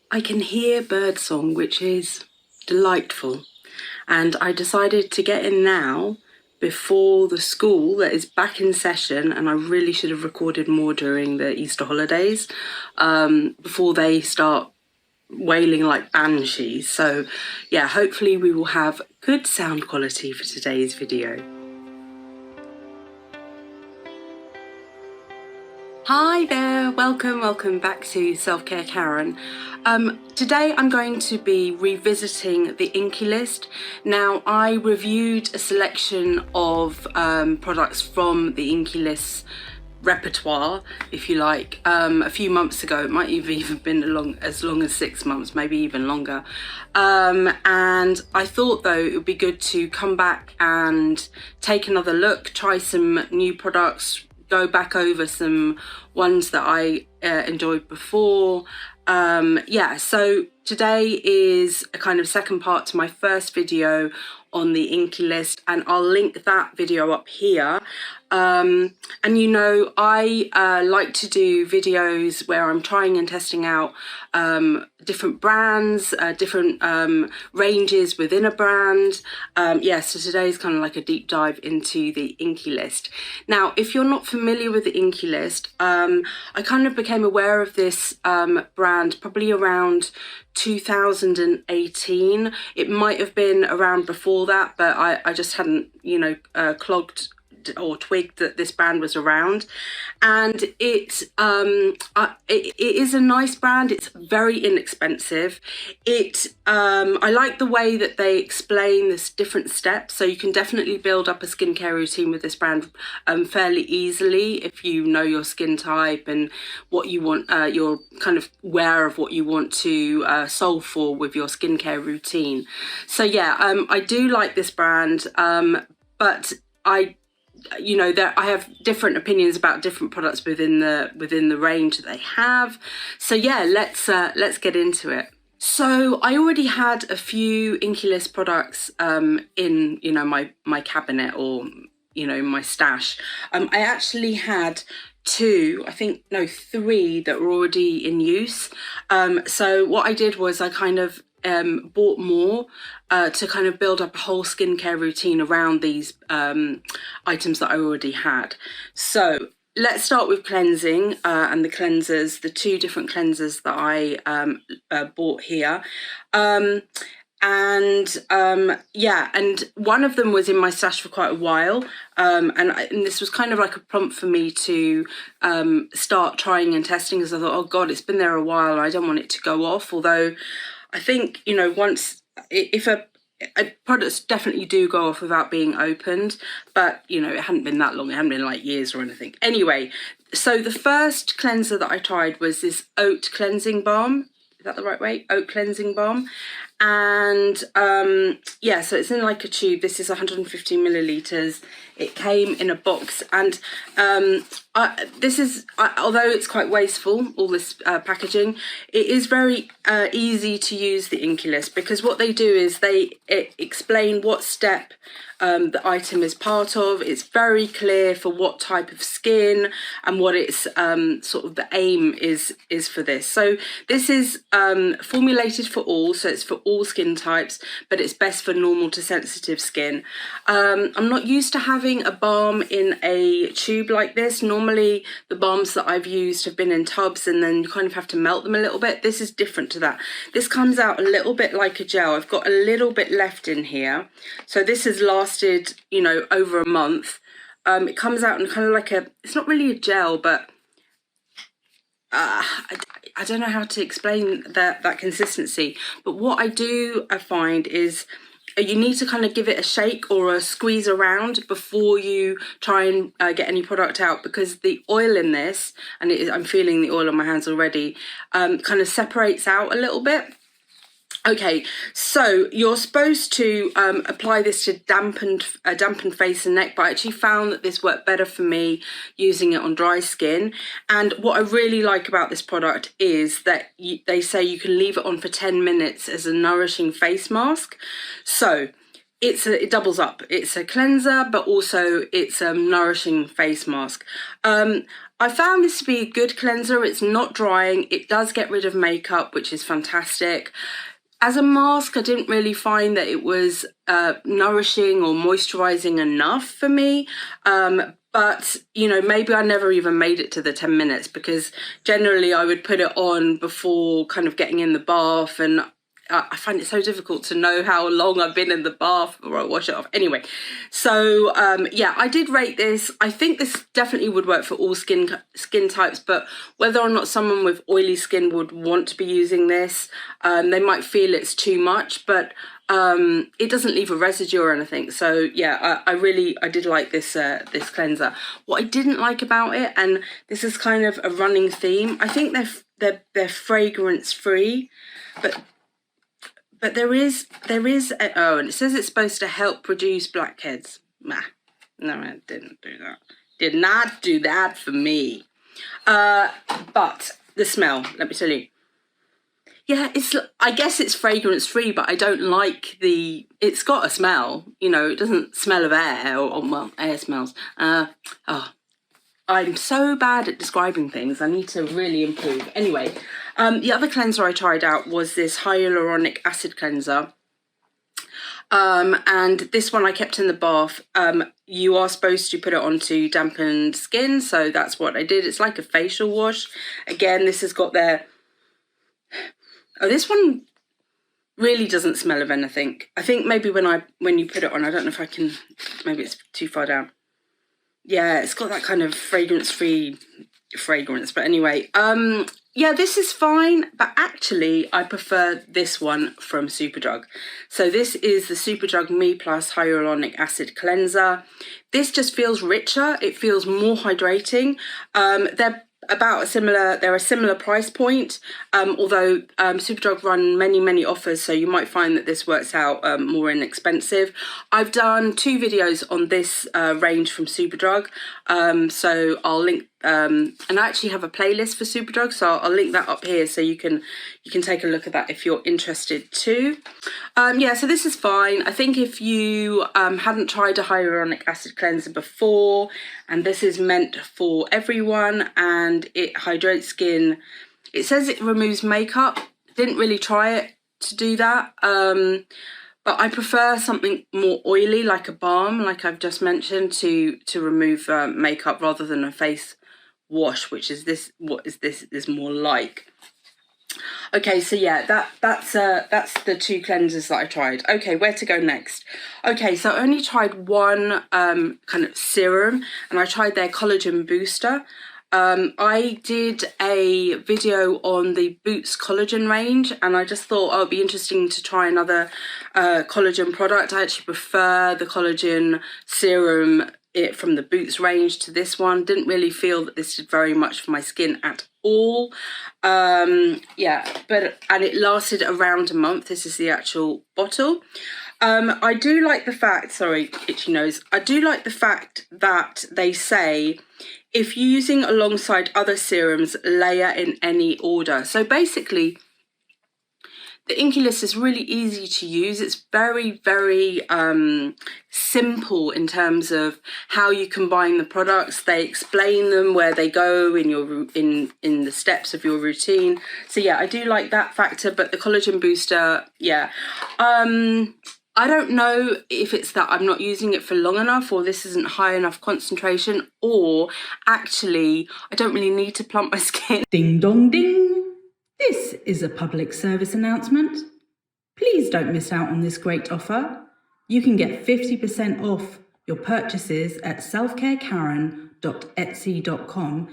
I can hear birdsong, which is delightful. And I decided to get in now before the school that is back in session, and I really should have recorded more during the Easter holidays, before they start wailing like banshees. So yeah, hopefully we will have good sound quality for today's video. Hi there, welcome back to Selfcare Karen. Today I'm going to be revisiting the Inkey List. Now, I reviewed a selection of products from the Inkey List repertoire, if you like, a few months ago. It might have even been as long as 6 months, maybe even longer. And I thought, though, it would be good to come back and take another look, try some new products, go back over some ones that I enjoyed before. Yeah, so today is a kind of second part to my first video on the Inkey List, and I'll link that video up here. And you know, I like to do videos where I'm trying and testing out different brands, different ranges within a brand. Yeah, so today's kind of like a deep dive into the Inkey List. Now, if you're not familiar with the Inkey List, I kind of became aware of this brand probably around 2018. It might have been around before that, but I just hadn't, you know, clogged or twigged that this brand was around. And it is a nice brand. It's very inexpensive. I like the way that they explain this different steps, so you can definitely build up a skincare routine with this brand fairly easily if you know your skin type and what you want. You're kind of aware of what you want to solve for with your skincare routine. So yeah, I do like this brand, but you know, I have different opinions about different products within the range that they have. So yeah, let's get into it. So I already had a few Inkey List products in, you know, my cabinet, or, you know, my stash. I actually had three that were already in use. So what I did was I kind of bought more to kind of build up a whole skincare routine around these items that I already had. So let's start with cleansing and the cleansers, the two different cleansers that I bought here. Yeah, and one of them was in my stash for quite a while, and this was kind of like a prompt for me to start trying and testing, because I thought, oh god, it's been there a while and I don't want it to go off. Although I think, you know, if products definitely do go off without being opened, but, you know, it hadn't been that long. It hadn't been like years or anything. Anyway, so the first cleanser that I tried was this oat cleansing balm. Is that the right way? Oat cleansing balm. And yeah, so it's in like a tube. This is 150 milliliters. It came in a box, and although it's quite wasteful, all this packaging, it is very easy to use the Inkey List, because what they do is they explain what step the item is part of. It's very clear for what type of skin and what its sort of the aim is for this. So this is formulated for all, so it's for all skin types, but it's best for normal to sensitive skin. I'm not used to having a balm in a tube like this. Normally the balms that I've used have been in tubs, and then you kind of have to melt them a little bit. This is different to that. This comes out a little bit like a gel. I've got a little bit left in here, so this has lasted, you know, over a month. It comes out in kind of like it's not really a gel, but I don't know how to explain that consistency. But what I find is you need to kind of give it a shake or a squeeze around before you try and get any product out, because the oil in this, and I'm feeling the oil on my hands already, kind of separates out a little bit. Okay, so you're supposed to apply this to dampened face and neck, but I actually found that this worked better for me using it on dry skin. And what I really like about this product is that they say you can leave it on for 10 minutes as a nourishing face mask. So it doubles up. It's a cleanser, but also it's a nourishing face mask. I found this to be a good cleanser. It's not drying. It does get rid of makeup, which is fantastic. As a mask, I didn't really find that it was nourishing or moisturising enough for me. But, you know, maybe I never even made it to the 10 minutes because generally I would put it on before kind of getting in the bath, and I find it so difficult to know how long I've been in the bath before I wash it off. Anyway, so yeah, I did rate this. I think this definitely would work for all skin types, but whether or not someone with oily skin would want to be using this, they might feel it's too much, but it doesn't leave a residue or anything. So yeah, I did like this this cleanser. What I didn't like about it, and this is kind of a running theme, I think they're fragrance free, but there is oh, and it says it's supposed to help reduce blackheads. Nah, no, it didn't do that. Did not do that for me. But the smell, let me tell you. Yeah, I guess it's fragrance free, but I don't like it's got a smell, you know, it doesn't smell of air, or well, air smells. Oh, I'm so bad at describing things. I need to really improve. Anyway, the other cleanser I tried out was this hyaluronic acid cleanser. And this one I kept in the bath. You are supposed to put it onto dampened skin, so that's what I did. It's like a facial wash. Again, this has got their... Oh, this one really doesn't smell of anything. I think maybe when you put it on, I don't know if I can... Maybe it's too far down. Yeah, it's got that kind of fragrance-free fragrance. But anyway, yeah, this is fine. But actually, I prefer this one from Superdrug. So this is the Superdrug Me Plus Hyaluronic Acid Cleanser. This just feels richer. It feels more hydrating. They're a similar price point, although Superdrug run many offers, so you might find that this works out more inexpensive. I've done 2 videos on this range from Superdrug, so I'll link, and I actually have a playlist for Superdrug, so I'll link that up here so you can take a look at that if you're interested too. Yeah, so this is fine. I think if you hadn't tried a hyaluronic acid cleanser before, and this is meant for everyone, and it hydrates skin. It says it removes makeup. Didn't really try it to do that, but I prefer something more oily, like a balm, like I've just mentioned, to remove makeup rather than a face wash, which is this. What is this is more like. Okay, so yeah, that's the 2 cleansers that I tried. Okay, where to go next? Okay, so I only tried one kind of serum, and I tried their collagen booster. I did a video on the Boots collagen range, and I just thought, oh, it'd be interesting to try another collagen product. I actually prefer the collagen serum from the Boots range to this one. Didn't really feel that this did very much for my skin at all. Yeah, and it lasted around a month. This is the actual bottle. I do like the fact, sorry, itchy nose. I do like the fact that they say if you're using alongside other serums, layer in any order. So basically, the Inkey List is really easy to use. It's very simple in terms of how you combine the products. They explain them, where they go in your in the steps of your routine. So yeah, I do like that factor. But the collagen booster, yeah, I don't know if it's that I'm not using it for long enough, or this isn't high enough concentration, or actually I don't really need to plump my skin. Ding dong ding. This is a public service announcement. Please don't miss out on this great offer. You can get 50% off your purchases at selfcarekaren.etsy.com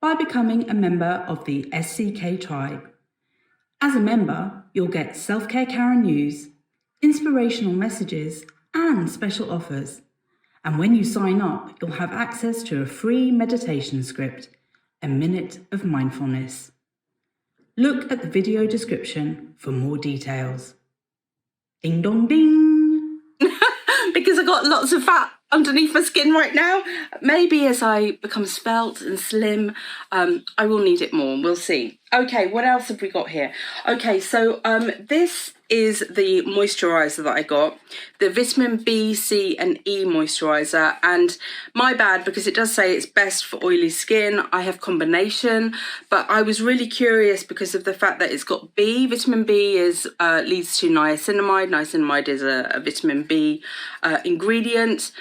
by becoming a member of the SCK tribe. As a member, you'll get Selfcare Karen news, inspirational messages, and special offers. And when you sign up, you'll have access to a free meditation script, a minute of mindfulness. Look at the video description for more details. Ding dong ding! Because I've got lots of fat underneath my skin right now. Maybe as I become svelte and slim, I will need it more. We'll see. Okay, what else have we got here? Okay, so this is the moisturiser that I got, the vitamin B, C and E moisturiser, and my bad, because it does say it's best for oily skin. I have combination, but I was really curious because of the fact that it's got B. Vitamin B is leads to niacinamide. Niacinamide is a vitamin B ingredient.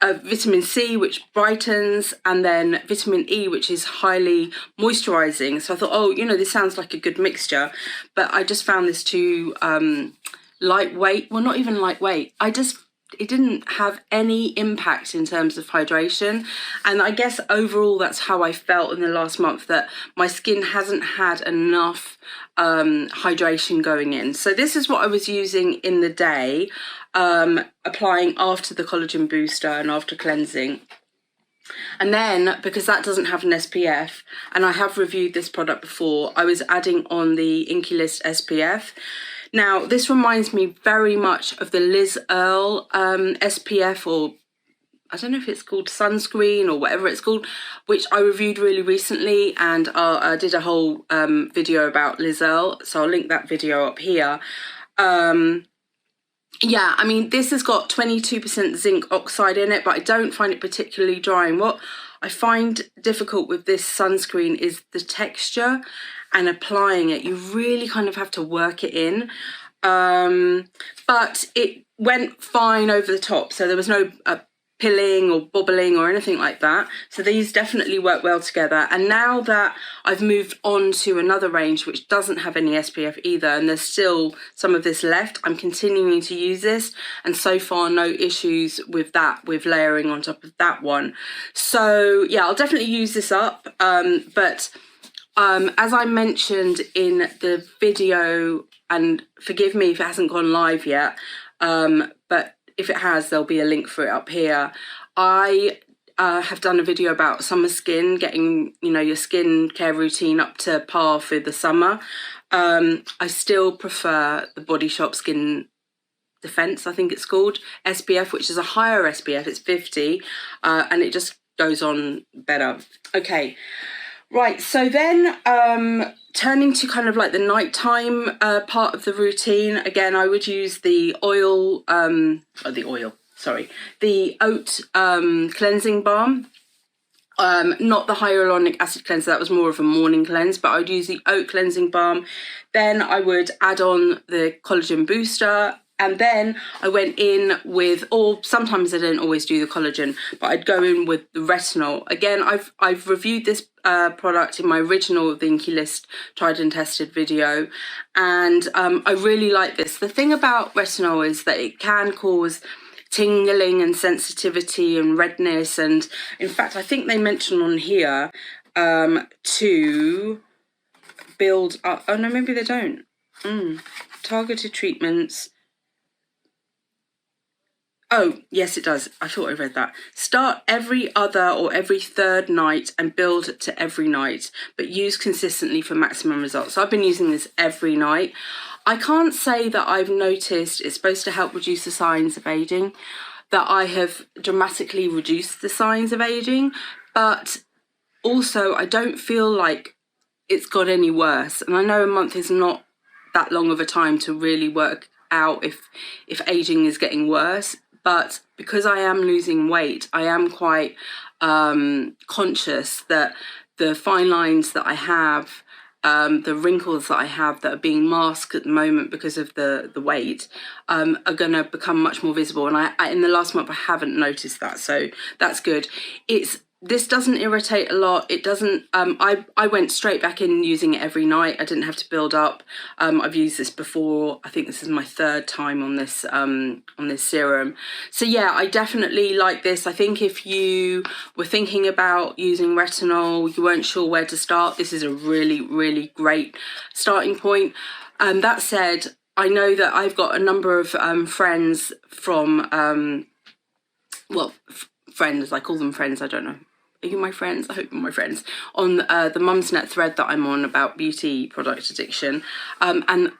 Vitamin C, which brightens, and then vitamin E, which is highly moisturizing. So I thought, oh, you know, this sounds like a good mixture, but I just found this too lightweight. Well, not even lightweight. It didn't have any impact in terms of hydration. And I guess overall that's how I felt in the last month, that my skin hasn't had enough hydration going in. So this is what I was using in the day, applying after the collagen booster and after cleansing. And then, because that doesn't have an SPF, and I have reviewed this product before, I was adding on the Inkey List SPF. Now, this reminds me very much of the Liz Earle SPF, or I don't know if it's called Sunscreen or whatever it's called, which I reviewed really recently, and I did a whole video about Liz Earle, so I'll link that video up here. Yeah, I mean, this has got 22% zinc oxide in it, but I don't find it particularly drying. What I find difficult with this sunscreen is the texture and applying it. You really kind of have to work it in. But it went fine over the top, so there was no pilling or bobbling or anything like that. So these definitely work well together. And now that I've moved on to another range which doesn't have any SPF either, and there's still some of this left, I'm continuing to use this, and so far no issues with that, with layering on top of that one. So yeah, I'll definitely use this up, but as I mentioned in the video, and forgive me if it hasn't gone live yet, but if it has, there'll be a link for it up here. I have done a video about summer skin, getting, you know, your skin care routine up to par for the summer. I still prefer the Body Shop Skin Defense, I think it's called, SPF, which is a higher SPF, it's 50, and it just goes on better. Okay, right, so then turning to kind of like the nighttime part of the routine, again, I would use the the oat cleansing balm. Not the hyaluronic acid cleanser, that was more of a morning cleanse, but I would use the oat cleansing balm. Then I would add on the collagen booster, and then I went in with, or sometimes I don't always do the collagen, but I'd go in with the retinol. Again, I've reviewed this product in my original The Inkey List tried and tested video, and I really like this. The thing about retinol is that it can cause tingling and sensitivity and redness, and in fact I think they mention on here to build up, oh no, maybe they don't, targeted treatments. Oh, yes, it does. I thought I read that. Start every other or every third night and build to every night, but use consistently for maximum results. So I've been using this every night. I can't say that I've noticed it's supposed to help reduce the signs of aging, that I have dramatically reduced the signs of aging, but also I don't feel like it's got any worse. And I know a month is not that long of a time to really work out if aging is getting worse. But because I am losing weight, I am quite conscious that the fine lines that I have, the wrinkles that I have that are being masked at the moment because of the weight, are going to become much more visible. And I in the last month, I haven't noticed that. So that's good. This doesn't irritate a lot. It doesn't, I went straight back in using it every night. I didn't have to build up. I've used this before. I think this is my third time on this serum. So yeah, I definitely like this. I think if you were thinking about using retinol, you weren't sure where to start, this is a really, really great starting point. That said, I know that I've got a number of friends from, friends, I call them friends, I don't know. Are you my friends? I hope you're my friends. On the Mumsnet thread that I'm on about beauty product addiction. And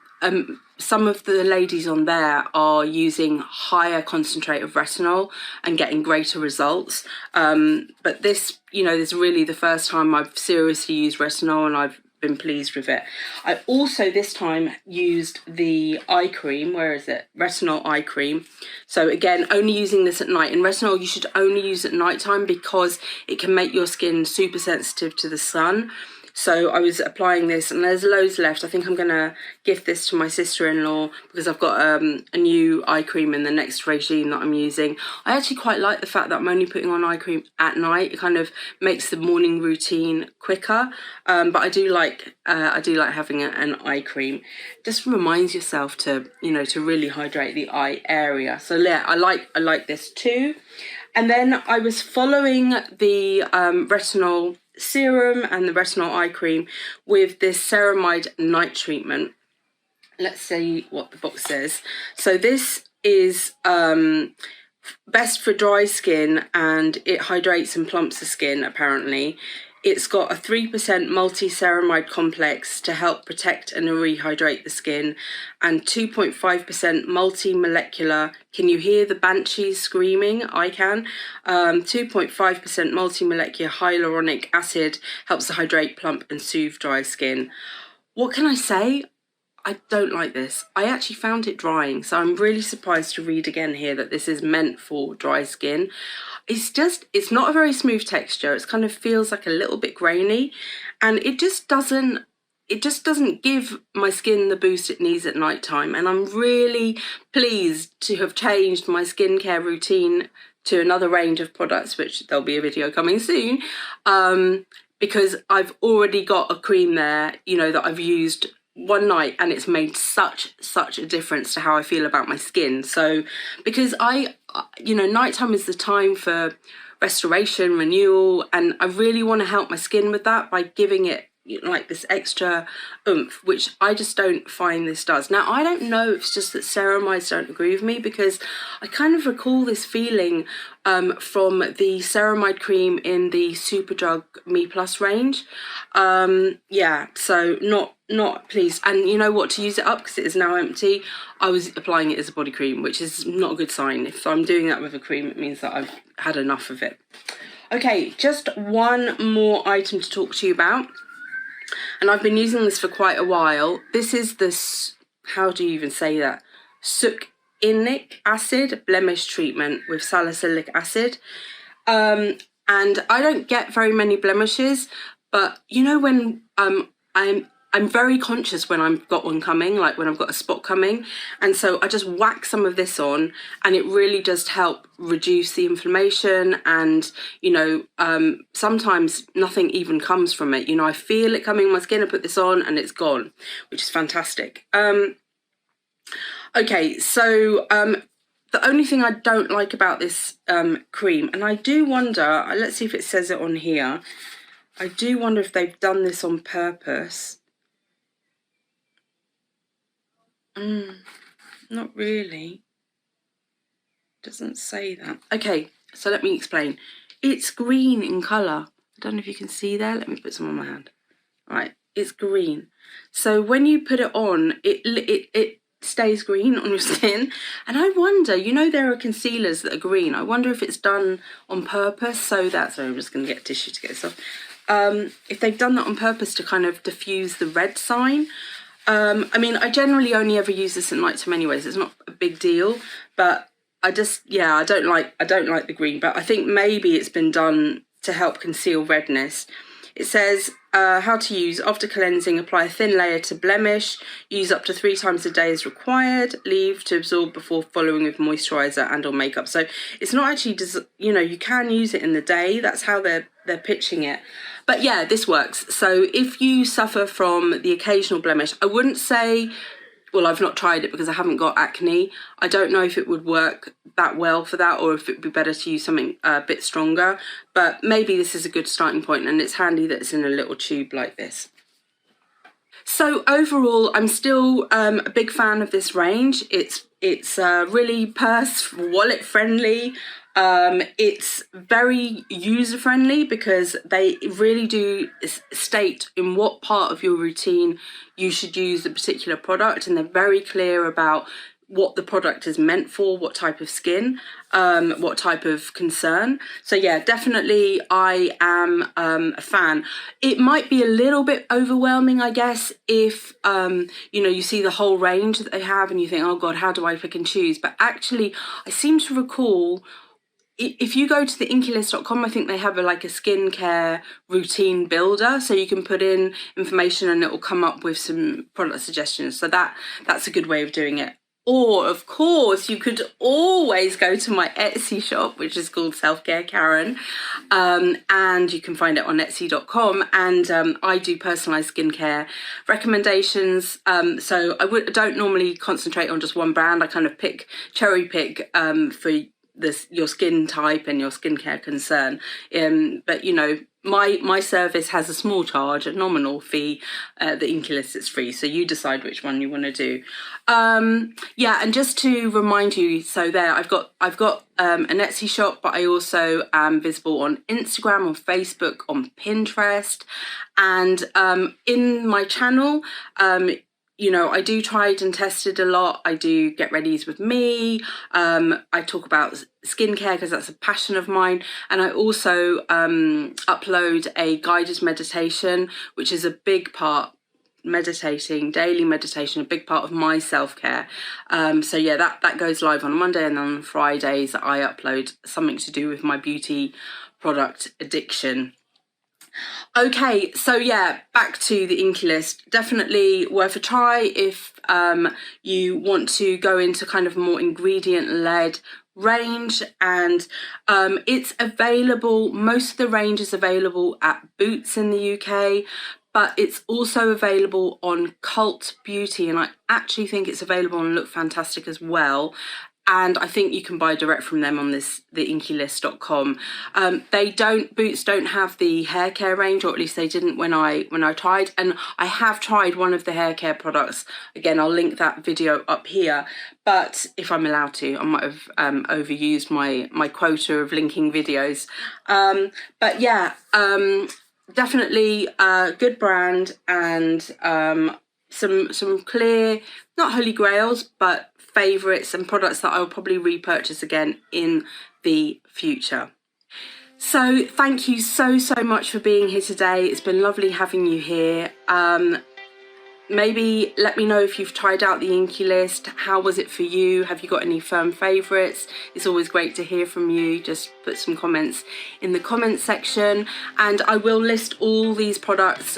some of the ladies on there are using higher concentrate of retinol and getting greater results. But this, you know, this is really the first time I've seriously used retinol, and I've been pleased with it. I also this time used the eye cream. Where is it? Retinol eye cream. So again, only using this at night. And retinol you should only use at nighttime because it can make your skin super sensitive to the sun. So I was applying this, and there's loads left. I think I'm going to gift this to my sister-in-law because I've got a new eye cream in the next regime that I'm using. I actually quite like the fact that I'm only putting on eye cream at night. It kind of makes the morning routine quicker. But I do like having an eye cream. It just reminds yourself to, you know, to really hydrate the eye area. So yeah, I like this too. And then I was following the retinol serum and the retinol eye cream with this Ceramide night treatment. Let's see what the box says. So this is best for dry skin, and it hydrates and plumps the skin apparently. It's got a 3% multi-ceramide complex to help protect and rehydrate the skin, and 2.5% multi-molecular. Can you hear the banshees screaming? I can. 2.5% multi-molecular hyaluronic acid helps to hydrate, plump and soothe dry skin. What can I say? I don't like this. I actually found it drying, so I'm really surprised to read again here that this is meant for dry skin. It's not a very smooth texture. It kind of feels like a little bit grainy, and it just doesn't give my skin the boost it needs at night time. And I'm really pleased to have changed my skincare routine to another range of products, which there'll be a video coming soon, because I've already got a cream there, you know, that I've used one night, and it's made such a difference to how I feel about my skin. So because you know, nighttime is the time for restoration, renewal, and I really want to help my skin with that by giving it, you know, like this extra oomph, which I just don't find this does. Now, I don't know if it's just that ceramides don't agree with me, because I kind of recall this feeling from the ceramide cream in the Superdrug Me Plus range. Yeah, so not pleased. And you know what, to use it up, because it is now empty, I was applying it as a body cream, which is not a good sign. If I'm doing that with a cream, it means that I've had enough of it. Okay, just one more item to talk to you about. And I've been using this for quite a while. This is this, how do you even say that? Succinic acid Blemish treatment with salicylic acid. And I don't get very many blemishes, but you know, when I'm very conscious when I've got one coming, like when I've got a spot coming, and so I just whack some of this on, and it really does help reduce the inflammation. And you know, sometimes nothing even comes from it. You know, I feel it coming on my skin, I put this on and it's gone, which is fantastic. Okay, so the only thing I don't like about this cream, and I do wonder, let's see if it says it on here, I do wonder if they've done this on purpose. Not really. Doesn't say that. Okay, so let me explain. It's green in colour. I don't know if you can see there. Let me put some on my hand. Right, it's green. So when you put it on, it stays green on your skin. And I wonder, you know, there are concealers that are green. I wonder if it's done on purpose so that, sorry, I'm just going to get a tissue to get this off. If they've done that on purpose to kind of diffuse the red sign. I mean, I generally only ever use this at night time anyways. It's not a big deal, but I just, yeah, I don't like the green, but I think maybe it's been done to help conceal redness. It says how to use: after cleansing, apply a thin layer to blemish, use up to 3 times a day as required, leave to absorb before following with moisturiser and or makeup. So it's not actually, you know, you can use it in the day. That's how they're pitching it. But yeah, this works. So if you suffer from the occasional blemish, I wouldn't say, well, I've not tried it because I haven't got acne. I don't know if it would work that well for that, or if it would be better to use something a bit stronger. But maybe this is a good starting point, and it's handy that it's in a little tube like this. So overall, I'm still a big fan of this range. It's really purse wallet friendly. It's very user friendly because they really do state in what part of your routine you should use a particular product, and they're very clear about what the product is meant for, what type of skin, what type of concern. So yeah, definitely I am a fan. It might be a little bit overwhelming, I guess, if you know, you see the whole range that they have and you think, oh God, how do I pick and choose? But actually, I seem to recall, if you go to the inkeylist.com, I think they have like a skincare routine builder, so you can put in information and it will come up with some product suggestions. So that's a good way of doing it. Or, of course, you could always go to my Etsy shop, which is called Selfcare Karen, and you can find it on Etsy.com. And I do personalised skincare recommendations. So I don't normally concentrate on just one brand. I kind of cherry pick for your skin type and your skincare concern. But you know, my service has a small charge, a nominal fee. The Inkey List is free, so you decide which one you want to do. Yeah, and just to remind you, so there I've got an Etsy shop, but I also am visible on Instagram, on Facebook, on Pinterest, and in my channel, you know, I do tried and tested a lot. I do get readies with me. I talk about skincare because that's a passion of mine. And I also upload a guided meditation, which is a big part, daily meditation, a big part of my self-care. So yeah, that goes live on a Monday, and on Fridays I upload something to do with my beauty product addiction. Okay, so yeah, back to the Inkey List. Definitely worth a try if you want to go into kind of a more ingredient-led range, and it's available, most of the range is available at Boots in the UK, but it's also available on Cult Beauty, and I actually think it's available on Look Fantastic as well. And I think you can buy direct from them on the inkeylist.com. Boots don't have the hair care range, or at least they didn't when I tried. And I have tried one of the hair care products. Again, I'll link that video up here. But if I'm allowed to, I might have overused my quota of linking videos. But yeah, definitely a good brand, and some clear, not holy grails, but favourites and products that I'll probably repurchase again in the future. So thank you so much for being here today. It's been lovely having you here. Maybe let me know if you've tried out the Inkey List. How was it for you? Have you got any firm favourites? It's always great to hear from you. Just put some comments in the comments section, and I will list all these products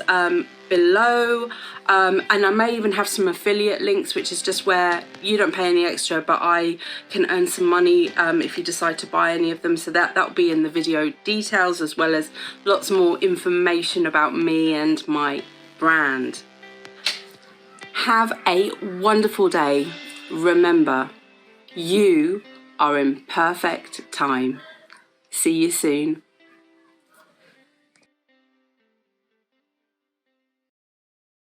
below, and I may even have some affiliate links, which is just where you don't pay any extra, but I can earn some money if you decide to buy any of them. So that'll be in the video details, as well as lots more information about me and my brand. Have a wonderful day. Remember, you are in perfect time. See you soon.